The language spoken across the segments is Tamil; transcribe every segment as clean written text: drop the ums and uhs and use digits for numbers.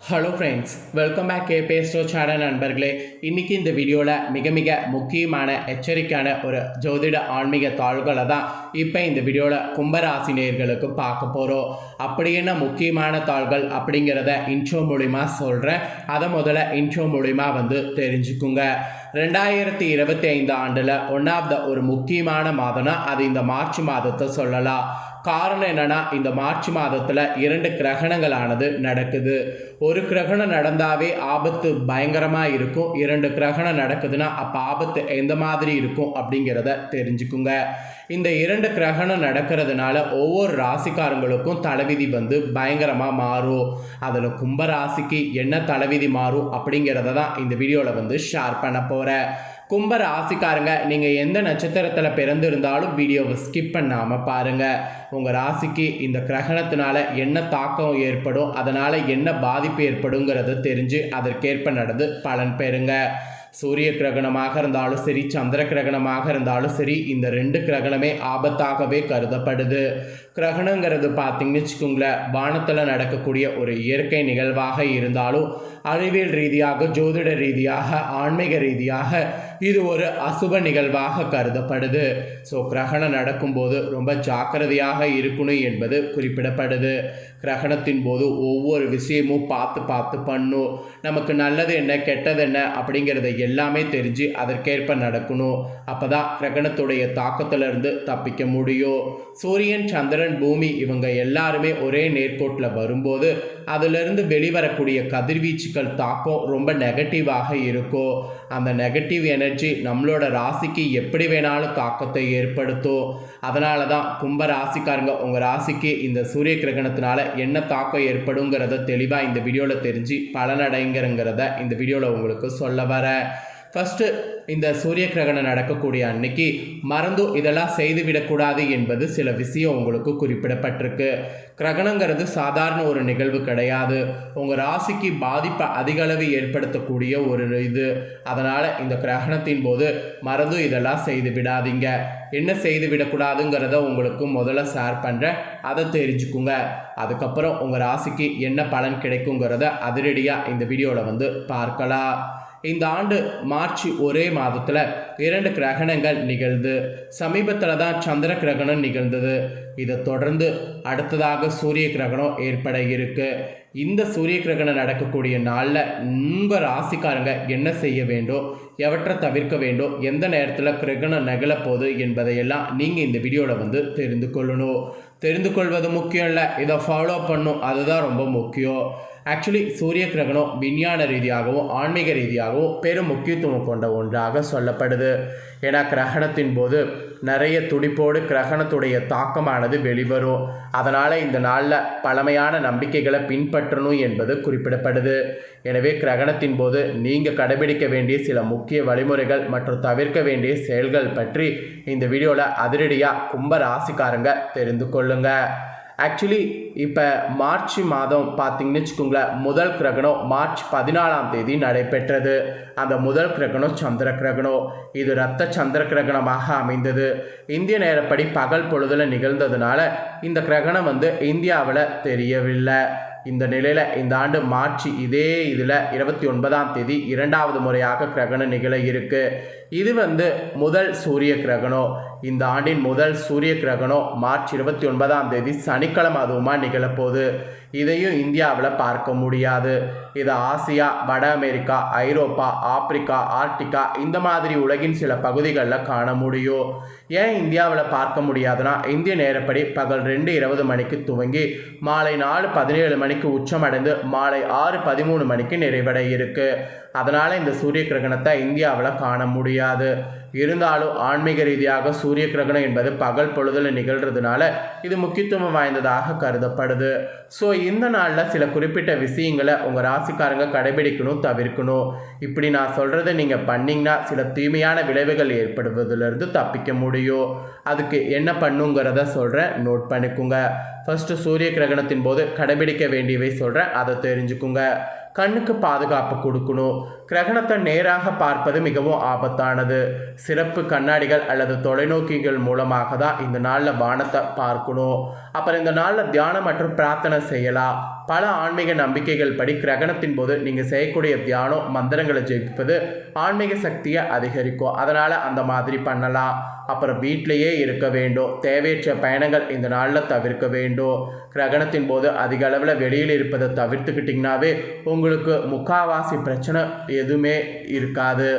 ஹலோ ஃப்ரெண்ட்ஸ், வெல்கம் பேக் கேபேஸ்டோ சேனல் நண்பர்களே. இன்றைக்கி இந்த வீடியோவில் மிக முக்கியமான எச்சரிக்கையான ஒரு ஜோதிட ஆன்மீக தாள்களை தான் இப்போ இந்த வீடியோவில் கும்பராசி நேயர்களுக்கு பார்க்க போகிறோம். அப்படி என்ன முக்கியமான தாள்கள் அப்படிங்கிறத இன்ட்ரோ மூலிமா சொல்கிறேன். அதை முதல்ல இன்ட்ரோ மூலிமா தெரிஞ்சுக்குங்க. 2025 ஆண்டில் ஒரு முக்கியமான மாதம்னா அது இந்த மார்ச் மாதத்தை சொல்லலாம். காரணம் என்னன்னா, இந்த மார்ச் மாதத்தில் 2 கிரகணங்களானது நடக்குது. ஒரு கிரகணம் நடந்தாவே ஆபத்து பயங்கரமாக இருக்கும். 2 கிரகணம் நடக்குதுன்னா அப்போ ஆபத்து எந்த மாதிரி இருக்கும் அப்படிங்கிறத தெரிஞ்சுக்குங்க. இந்த 2 கிரகணம் நடக்கிறதுனால ஒவ்வொரு ராசிக்காரங்களுக்கும் தலைவிதி பயங்கரமாக மாறும். அதில் கும்பராசிக்கு என்ன தலைவிதி மாறும் அப்படிங்கிறத தான் இந்த வீடியோவில் ஷேர் பண்ண போகிறேன். கும்ப ராசிக்காரங்க, நீங்கள் எந்த நட்சத்திரத்தில் பிறந்திருந்தாலும் வீடியோவை ஸ்கிப் பண்ணாமல் பாருங்கள். உங்கள் ராசிக்கு இந்த கிரகணத்தினால என்ன தாக்கம் ஏற்படும், அதனால் என்ன பாதிப்பு ஏற்படுங்கிறத தெரிஞ்சு அதற்கேற்ப நடந்து பலன் பெறுங்க. சூரிய கிரகணமாக இருந்தாலும் சரி, சந்திர கிரகணமாக இருந்தாலும் சரி, இந்த 2 கிரகணமே ஆபத்தாகவே கருதப்படுது. கிரகணங்கிறது பார்த்தீங்கன்னு வச்சுக்கோங்களேன், வானத்தில் நடக்கக்கூடிய ஒரு இயற்கை நிகழ்வாக இருந்தாலும் அறிவியல் ரீதியாக, ஜோதிட ரீதியாக, ஆன்மீக ரீதியாக இது ஒரு அசுப நிகழ்வாக கருதப்படுது. ஸோ கிரகணம் நடக்கும்போது ரொம்ப ஜாக்கிரதையாக இருக்கணும் என்பது குறிப்பிடப்படுது. கிரகணத்தின் போது ஒவ்வொரு விஷயமும் பார்த்து பண்ணும். நமக்கு நல்லது என்ன, கெட்டது என்ன அப்படிங்கிறத எல்லாமே தெரிஞ்சு அதற்கேற்ப நடக்கணும். அப்போ தான் கிரகணத்துடைய தாக்கத்திலிருந்து தப்பிக்க முடியும். சூரியன், சந்திரன், பூமி இவங்க எல்லாருமே ஒரே நேர்கோட்டில் வரும்போது அதிலிருந்து வெளிவரக்கூடிய கதிர்வீச்சுக்கள் தாக்கம் ரொம்ப நெகட்டிவாக இருக்கும். அந்த நெகட்டிவ் எனர்ஜி நம்மளோட ராசிக்கு எப்படி வேணாலும் தாக்கத்தை ஏற்படுத்தும். அதனால தான் கும்ப ராசிக்காரங்க, உங்கள் ராசிக்கு இந்த சூரிய கிரகணத்தினால என்ன தாக்கம் ஏற்படுங்கிறத தெளிவாக இந்த வீடியோவில் தெரிஞ்சு பலனடைங்கிறத இந்த வீடியோவில் உங்களுக்கு சொல்ல வரேன். ஃபஸ்ட்டு, இந்த சூரிய கிரகணம் நடக்கக்கூடிய அன்னைக்கு மறந்தும் இதெல்லாம் செய்துவிடக்கூடாது என்பது சில விஷயம் உங்களுக்கு குறிப்பிடப்பட்டிருக்கு. கிரகணங்கிறது சாதாரண ஒரு நிகழ்வு கிடையாது. உங்கள் ராசிக்கு பாதிப்பை அதிகளவு ஏற்படுத்தக்கூடிய ஒரு இது. அதனால் இந்த கிரகணத்தின் போது மறந்தும் இதெல்லாம் செய்து விடாதீங்க. என்ன செய்து விடக்கூடாதுங்கிறத உங்களுக்கு முதல்ல ஷேர் பண்ணுறேன், அதை தெரிஞ்சுக்குங்க. அதுக்கப்புறம் உங்கள் ராசிக்கு என்ன பலன் கிடைக்குங்கிறத அதிரடியாக இந்த வீடியோவில் பார்க்கலாம். இந்த ஆண்டு மார்ச் ஒரே மாதத்தில் 2 கிரகணங்கள் நிகழ்ந்து, சமீபத்தில் தான் சந்திர கிரகணம் நிகழ்ந்தது. இதை தொடர்ந்து அடுத்ததாக சூரிய கிரகணம் ஏற்பட இருக்கு. இந்த சூரிய கிரகணம் நடக்கக்கூடிய நாளில் உங்கள் ராசிக்காரங்க என்ன செய்ய வேண்டும், எவற்றை தவிர்க்க வேண்டும், எந்த நேரத்தில் கிரகணம் நிகழப்போகுது என்பதையெல்லாம் நீங்கள் இந்த வீடியோவில் தெரிந்து கொள்ளணும். தெரிந்து கொள்வது முக்கியம் இல்லை, இதை ஃபாலோ பண்ணும், அதுதான் ரொம்ப முக்கியம். ஆக்சுவலி சூரிய கிரகணம் விஞ்ஞான ரீதியாகவும் ஆன்மீக ரீதியாகவும் பெரும் முக்கியத்துவம் கொண்ட ஒன்றாக சொல்லப்படுது. ஏன்னா கிரகணத்தின் போது நிறைய துடிப்போடு கிரகணத்துடைய தாக்கமானது வெளிவரும். அதனால் இந்த நாளில் பழமையான நம்பிக்கைகளை பின்பற்றணும் என்பது குறிப்பிடப்படுது. எனவே கிரகணத்தின் போது நீங்கள் கடைபிடிக்க வேண்டிய சில முக்கிய வழிமுறைகள் மற்றும் தவிர்க்க வேண்டிய செயல்கள் பற்றி இந்த வீடியோவில் அதிரடியாக கும்ப ராசிக்காரங்க தெரிந்து கொள்ளுங்க. ஆக்சுவலி இப்போ மார்ச் மாதம் பார்த்தீங்கன்னு வச்சுக்கோங்களேன், முதல் கிரகணம் மார்ச் 14ஆம் தேதி நடைபெற்றது. அந்த முதல் கிரகணம் சந்திர கிரகணம். இது இரத்த சந்திர கிரகணமாக அமைந்தது. இந்திய நேரப்படி பகல் பொழுதில் நிகழ்ந்ததுனால இந்த கிரகணம் இந்தியாவில் தெரியவில்லை. இந்த நிலையில் இந்த ஆண்டு மார்ச் இதே இதில் 29ஆம் தேதி 2வது முறையாக கிரகணம் நிகழ இருக்கு. இது முதல் சூரிய கிரகணம். இந்த ஆண்டின் முதல் சூரிய கிரகணம் மார்ச் 29ஆம் தேதி சனிக்கிழமை அதுவுமா நிகழப்போகுது. இதையும் இந்தியாவில் பார்க்க முடியாது. இது ஆசியா, வட அமெரிக்கா, ஐரோப்பா, ஆப்பிரிக்கா, ஆர்டிகா இந்த மாதிரி உலகின் சில பகுதிகளில் காண முடியும். ஏன் இந்தியாவில் பார்க்க முடியாதுன்னா, இந்திய நேரப்படி பகல் 2:20 மணிக்கு துவங்கி மாலை 4:17 மணிக்கு உச்சமடைந்து மாலை 6:13 மணிக்கு நிறைவடைய இருக்கு. அதனால் இந்த சூரிய கிரகணத்தை இந்தியாவில் காண முடியாது. இருந்தாலும் ஆன்மீக ரீதியாக சூரிய கிரகணம் என்பது பகல் பொழுதில் நிகழ்கிறதுனால இது முக்கியத்துவம் வாய்ந்ததாக கருதப்படுது. ஸோ இந்த நாளில் சில குறிப்பிட்ட விஷயங்களை உங்கள் ராசிக்காரங்க கடைபிடிக்கணும், தவிர்க்கணும். இப்படி நான் சொல்கிறத நீங்கள் பண்ணிங்கன்னா சில தீமையான விளைவுகள் ஏற்படுவதிலிருந்து தப்பிக்க முடியும். அதுக்கு என்ன பண்ணுங்கிறத சொல்கிறேன், நோட் பண்ணிக்கோங்க. ஃபஸ்ட்டு சூரிய கிரகணத்தின் போது கடைபிடிக்க வேண்டியவை சொல்கிறேன், அதை தெரிஞ்சுக்குங்க. கண்ணுக்கு பாதுகாப்பு கொடுக்கணும். கிரகணத்தை நேராக பார்ப்பது மிகவும் ஆபத்தானது. சிறப்பு கண்ணாடிகள் அல்லது தொலைநோக்கிகள் மூலமாக தான் இந்த நாளில் வானத்தை பார்க்கணும். அப்புறம் இந்த நாளில் தியானம் மற்றும் பிரார்த்தனை செய்யலாம். பல ஆன்மீக நம்பிக்கைகள் படி கிரகணத்தின் போது நீங்கள் செய்யக்கூடிய தியானம் மந்திரங்களை ஜெயிப்பது ஆன்மீக சக்தியை அதிகரிக்கும். அதனால் அந்த மாதிரி பண்ணலாம். அப்புறம் வீட்டிலையே இருக்க வேண்டும். தேவையற்ற பயணங்கள் இந்த நாளில் தவிர்க்க வேண்டும். கிரகணத்தின் போது அதிக அளவில் வெளியில் இருப்பதை தவிர்த்துக்கிட்டிங்கனாவே உங்களுக்கு முக்காவாசி பிரச்சனை எதுவுமே இருக்காது.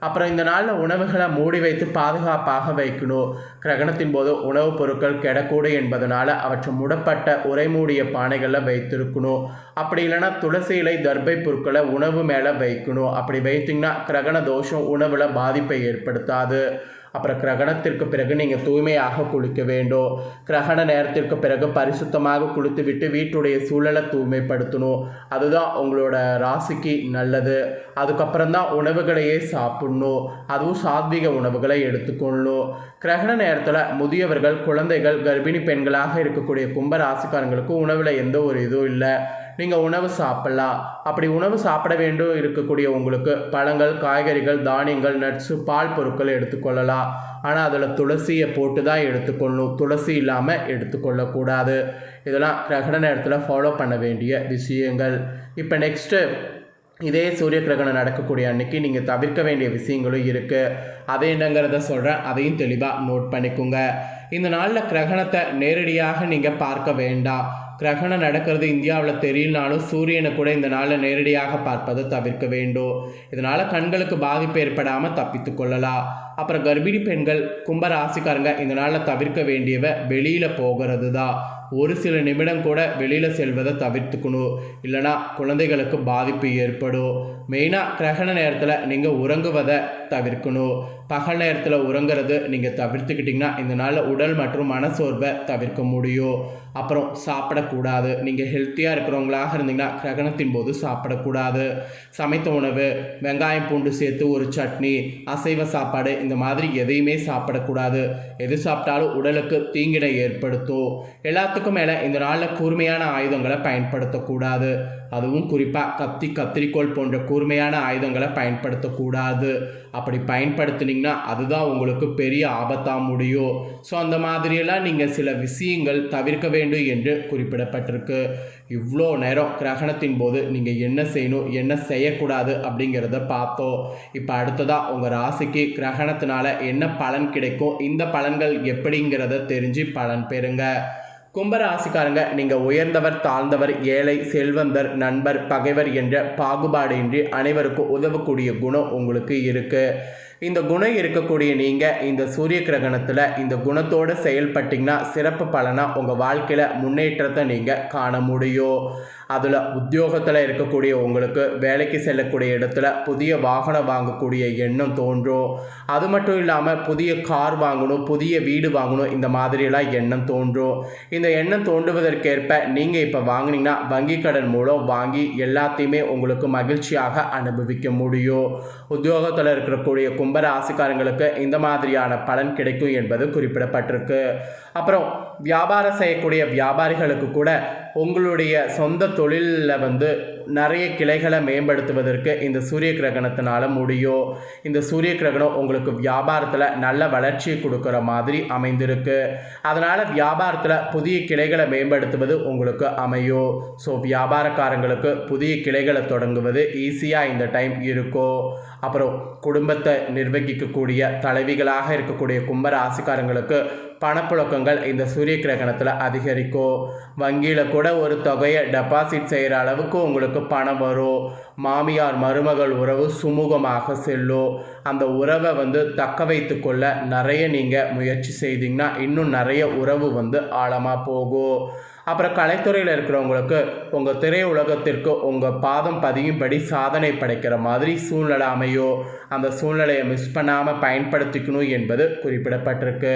அப்புறம் இந்த நாளில் உணவுகளை மூடி வைத்து பாதுகாப்பாக வைக்கணும். கிரகணத்தின் போது உணவுப் பொருட்கள் கெடக்கூடும் என்பதனால் அவற்றை மூடப்பட்ட உரைமூடிய பானைகளில் வைத்திருக்கணும். அப்படி இல்லைன்னா துளசி இலை தர்பை பொருட்களை உணவு மேலே வைக்கணும். அப்படி வைத்திங்கன்னா கிரகண தோஷம் உணவில் பாதிப்பை ஏற்படுத்தாது. அப்புறம் கிரகணத்திற்கு பிறகு நீங்கள் தூய்மையாக குளிக்க வேண்டும். கிரகண நேரத்திற்கு பிறகு பரிசுத்தமாக குளித்துவிட்டு வீட்டுடைய சூழலை தூய்மைப்படுத்தணும். அதுதான் உங்களோட ராசிக்கு நல்லது. அதுக்கப்புறம் தான் உணவுகளையே சாப்பிடணும். அதுவும் சாத்வீக உணவுகளை எடுத்துக்கொள்ளணும். கிரகண நேரத்தில் முதியவர்கள், குழந்தைகள், கர்ப்பிணி பெண்களாக இருக்கக்கூடிய கும்ப ராசிக்காரங்களுக்கு உணவில் எந்த ஒரு இதுவும் இல்லை. நீங்கள் உணவு சாப்பிட்லாம். அப்படி உணவு சாப்பிட வேண்டும் இருக்கக்கூடிய உங்களுக்கு பழங்கள், காய்கறிகள், தானியங்கள், நட்ஸு, பால் பொருட்கள் எடுத்துக்கொள்ளலாம். ஆனால் அதில் துளசியை போட்டு தான் எடுத்துக்கொள்ளணும். துளசி இல்லாமல் எடுத்துக்கொள்ளக்கூடாது. இதெல்லாம் கிரகண நேரத்தில் ஃபாலோ பண்ண வேண்டிய விஷயங்கள். இப்போ நெக்ஸ்ட்டு இதே சூரிய கிரகணம் நடக்கக்கூடிய அன்னைக்கு நீங்கள் தவிர்க்க வேண்டிய விஷயங்களும் இருக்குது. அதை என்னங்கிறத சொல்கிறேன். அதையும் தெளிவாக நோட் பண்ணிக்கோங்க. இந்த நாளில் கிரகணத்தை நேரடியாக நீங்கள் பார்க்க வேண்டாம். கிரகணம் நடக்கிறது இந்தியாவில் தெரியலனாலும் சூரியனை கூட இந்த நாளில் நேரடியாக பார்ப்பதை தவிர்க்க வேண்டும். இதனால் கண்களுக்கு பாதிப்பு ஏற்படாமல் தப்பித்து கொள்ளலாம். அப்புறம் கர்ப்பிணி பெண்கள், கும்ப ராசிக்காரங்க இந்த நாளில் தவிர்க்க வேண்டியவை வெளியில் போகிறது தான். ஒரு சில நிமிடம் கூட வெளியில் செல்வதை தவிர்த்துக்கணும். இல்லைனா குழந்தைகளுக்கு பாதிப்பு ஏற்படும். மெயினாக கிரகண நேரத்தில் நீங்கள் உறங்குவதை தவிர்க்கணும். பகல் நேரத்தில் உறங்குறது நீங்கள் தவிர்த்துக்கிட்டிங்கன்னா இந்த நாளில் உடல் மற்றும் மனசோர்வை தவிர்க்க முடியும். அப்புறம் சாப்பிடக்கூடாது. நீங்கள் ஹெல்த்தியாக இருக்கிறவங்களாக இருந்தீங்கன்னா கிரகணத்தின் போது சாப்பிடக்கூடாது. சமைத்த உணவு, வெங்காயம் பூண்டு சேர்த்து ஒரு சட்னி, அசைவ சாப்பாடு இந்த மாதிரி எதையுமே சாப்பிடக்கூடாது. எது சாப்பிட்டாலும் உடலுக்கு தீங்கினை ஏற்படுத்தும். எல்லாத்துக்கும் மேலே இந்த நாளில் கூர்மையான ஆயுதங்களை பயன்படுத்தக்கூடாது. அதுவும் குறிப்பாக கத்தி, கத்திரிக்கோள் போன்ற கூர்மையான ஆயுதங்களை பயன்படுத்தக்கூடாது. அப்படி பயன்படுத்தினீங்கன்னா அதுதான் உங்களுக்கு பெரிய ஆபத்தாக முடியும். ஸோ அந்த மாதிரியெல்லாம் நீங்கள் சில விஷயங்கள் தவிர்க்க வேண்டும் என்று குறிப்பிடப்பட்டிருக்கு. இவ்வளோ நேரம் கிரகணத்தின் போது நீங்கள் என்ன செய்யணும், என்ன செய்யக்கூடாது அப்படிங்கிறத பார்த்தோம். இப்போ அடுத்ததாக உங்கள் ராசிக்கு கிரகணத்தினால என்ன பலன் கிடைக்கும், இந்த பலன்கள் எப்படிங்கிறத தெரிஞ்சு பலன் பெறுங்க. கும்பராசிக்காரங்க, நீங்கள் உயர்ந்தவர், தாழ்ந்தவர், ஏழை, செல்வந்தர், நண்பர், பகைவர் என்ற பாகுபாடு இன்றி அனைவருக்கும் உதவக்கூடிய குணம் உங்களுக்கு இருக்குது. இந்த குணம் இருக்கக்கூடிய நீங்கள் இந்த சூரிய கிரகணத்தில் இந்த குணத்தோடு செயல்பட்டிங்கன்னா சிறப்பு பலனாக உங்கள் வாழ்க்கையில் முன்னேற்றத்தை நீங்கள் காண முடியும். அதில் உத்தியோகத்தில் இருக்கக்கூடிய உங்களுக்கு வேலைக்கு செல்லக்கூடிய இடத்துல புதிய வாகனம் வாங்கக்கூடிய எண்ணம் தோன்றும். அது மட்டும் இல்லாமல் புதிய கார் வாங்கணும், புதிய வீடு வாங்கணும், இந்த மாதிரியெல்லாம் எண்ணம் தோன்றும். இந்த எண்ணம் தோன்றுவதற்கேற்ப நீங்கள் இப்போ வாங்கினீங்கன்னா வங்கி கடன் மூலம் வாங்கி எல்லாத்தையுமே உங்களுக்கு மகிழ்ச்சியாக அனுபவிக்க முடியும். உத்தியோகத்தில் இருக்கக்கூடிய கும்பராசிக்காரங்களுக்கு இந்த மாதிரியான பலன் கிடைக்கும் என்பது குறிப்பிடப்பட்டிருக்கு. அப்புறம் வியாபாரம் செய்யக்கூடிய வியாபாரிகளுக்கு கூட உங்களுடைய சொந்த தொழிலில் நிறைய கிளைகளை மேம்படுத்துவதற்கு இந்த சூரிய கிரகணத்தினால முடியும். இந்த சூரிய கிரகணம் உங்களுக்கு வியாபாரத்தில் நல்ல வளர்ச்சியை கொடுக்குற மாதிரி அமைந்திருக்கு. அதனால் வியாபாரத்தில் புதிய கிளைகளை மேம்படுத்துவது உங்களுக்கு அமையும். ஸோ வியாபாரக்காரங்களுக்கு புதிய கிளைகளை தொடங்குவது ஈஸியாக இந்த டைம் இருக்கும். அப்புறம் குடும்பத்தை நிர்வகிக்கக்கூடிய தலைவிகளாக இருக்கக்கூடிய கும்ப ராசிக்காரங்களுக்கு பணப்புழக்கங்கள் இந்த சூரிய கிரகணத்தில் அதிகரிக்கும். வங்கியில் கூட ஒரு தொகையை டெபாசிட் செய்கிற அளவுக்கு உங்களுக்கு பணம் வரும். மாமியார் மருமகள் உறவு சுமூகமாக செல்லும். அந்த உறவை தக்க வைத்து கொள்ள நிறைய நீங்கள் முயற்சி செய்தீங்கன்னா இன்னும் நிறைய உறவு ஆழமாக போகும். அப்புறம் கலைத்துறையில் இருக்கிறவங்களுக்கு உங்கள் திரையுலகத்திற்கு உங்கள் பாதம் பதியும்படி சாதனை படைக்கிற மாதிரி சூழ்நிலை அமையும். அந்த சூழ்நிலையை மிஸ் பண்ணாமல் பயன்படுத்திக்கணும் என்பது குறிப்பிடப்பட்டிருக்கு.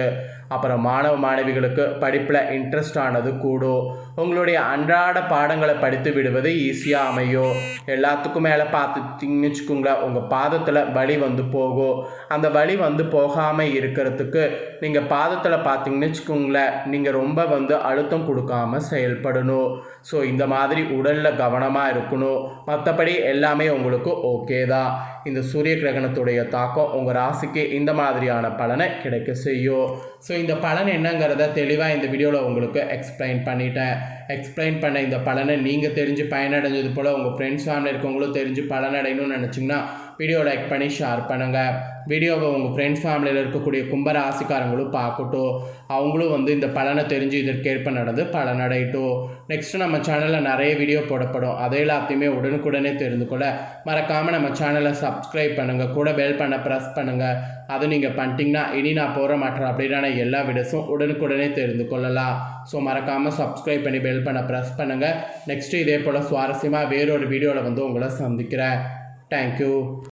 அப்புறம் மாணவ மாணவிகளுக்கு படிப்பில் இன்ட்ரெஸ்ட் ஆனது கூடும். உங்களுடைய அன்றாட பாடங்களை படித்து விடுவது ஈஸியாக அமையும். எல்லாத்துக்கும் மேலே பார்த்துட்டிங்கன்னு வச்சுக்கோங்களேன், உங்கள் பாதத்தில் வலி போகும். அந்த வலி போகாமல் இருக்கிறதுக்கு நீங்கள் பாதத்தில் பார்த்தீங்கன்னு வச்சுக்கோங்களேன், நீங்கள் ரொம்ப அழுத்தம் கொடுக்காமல் செயல்படணும். ஸோ இந்த மாதிரி உடலில் கவனமாக இருக்கணும். மற்றபடி எல்லாமே உங்களுக்கு ஓகே தான். இந்த சூரிய கிரகணத்துடைய தாக்கம் உங்கள் ராசிக்கு இந்த மாதிரியான பலனை கிடைக்க செய்யும். ஸோ இந்த பலன் என்னங்கிறத தெளிவாக இந்த வீடியோவில் உங்களுக்கு எக்ஸ்பிளைன் பண்ணிட்டேன். எக்ஸ்பிளைன் பண்ண இந்த பலனை நீங்கள் தெரிஞ்சு பயனடைஞ்சது போல் உங்கள் ஃப்ரெண்ட்ஸ் ஃபேமிலி இருக்கவங்களும் தெரிஞ்சு பலனடையணும்னு நினச்சிங்கன்னா வீடியோ லைக் பண்ணி ஷேர் பண்ணுங்கள். வீடியோவை உங்கள் ஃப்ரெண்ட்ஸ் ஃபேமிலியில் இருக்கக்கூடிய கும்பராசிக்காரங்களும் பார்க்கட்டும். அவங்களும் இந்த பலனை தெரிஞ்சு இதற்கேற்ப நடந்து பலனடையட்டும். நெக்ஸ்ட்டு நம்ம சேனலில் நிறைய வீடியோ போடப்படும். அதை எல்லாத்தையுமே உடனுக்குடனே தெரிந்து கொள்ள மறக்காமல் நம்ம சேனலை சப்ஸ்கிரைப் பண்ணுங்கள். கூட பெல் பண்ண ப்ரெஸ் பண்ணுங்கள். அது நீங்கள் பண்ணிட்டீங்கன்னா இனி நான் போகிற மற்ற அப்படின்னா எல்லா வீடியோஸும் உடனுக்குடனே தெரிந்து கொள்ளலாம். ஸோ மறக்காமல் சப்ஸ்கிரைப் பண்ணி பெல் பண்ண ப்ரெஸ் பண்ணுங்கள். நெக்ஸ்ட்டு இதே போல் சுவாரஸ்யமாக வேறொரு வீடியோவில் உங்களை சந்திக்கிறேன். தேங்க்யூ.